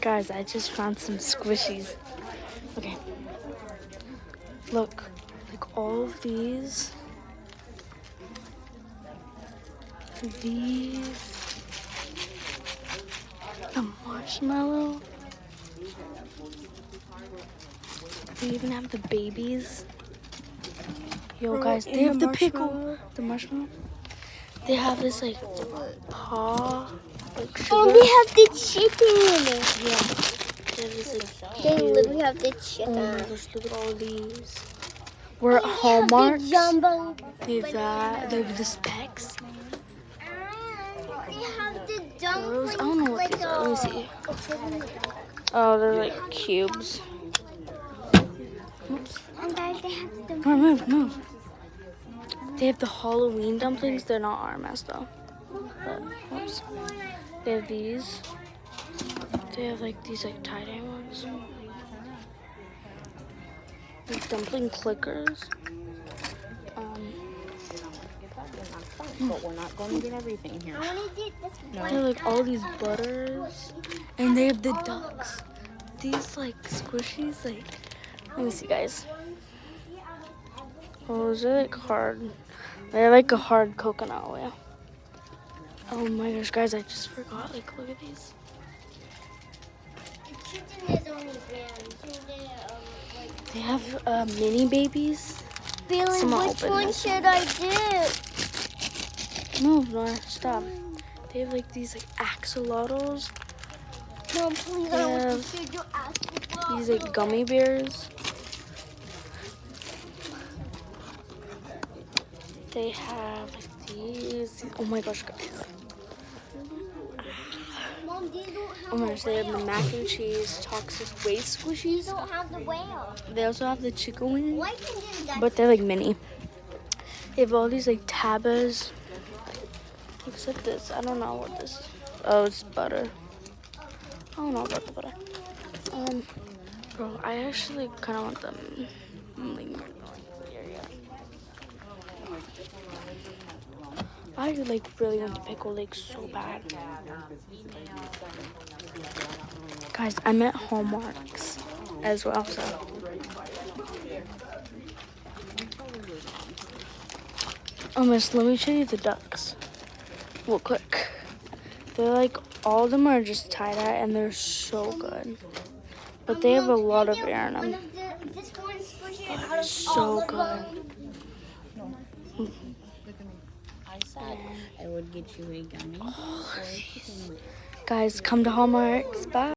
Guys, I just found some squishies. Okay. Look, like all of these. These. The marshmallow. They even have the babies. Yo, guys, they have the pickle. The marshmallow. They have this like paw. Like sugar. Oh, they have the chicken. Yeah. They have this like They cute. literally have the chicken. Oh my gosh, look at all these. We're at Hallmark. They have the jumbo. They have that. They have the specs. They have the Those, dumplings. I don't know what these are. Let me see. Oh, they're like cubes. Oops. And guys, they have the Oh, move. They have the Halloween dumplings. They're not RMS though. But, oops. They have these. They have like these like tie-dye ones. These dumpling clickers. But we're not going to get everything here. I want to get this They have like all these butters. And they have the ducks. These like squishies, like, let me see, guys. Oh, those are like hard. They're like a hard coconut oil. Oh my gosh, guys, I just forgot. Like, look at these. The chicken is only brown. They have mini babies. Billy, Someone which open one this. should I do? Move, Nora, stop. They have like these like axolotls. No, please, I want to show you axolotl. These like gummy bears. They have like these. Oh my gosh, guys. Mom, these don't have Oh my gosh, the they have the whale. mac and cheese toxic waste These squishies. don't have the whale. They also have the chicken wings, Why can this guy? but they're like mini. They have all these like tabas. Except this, I don't know what this is. Oh, it's butter. I don't know about the butter. Bro, I actually kind of want them. I like really want the pickle like so bad. Guys, I'm at Hallmark's as well, so. Oh, miss, let me show you the ducks. Real quick. They're like, all of them are just tie-dye and they're so good. But they have a lot of air in them. This one squishy out of So all of good. them. I said I would get you a gummy or a chicken wing. Guys, come to Hallmark's. Bye.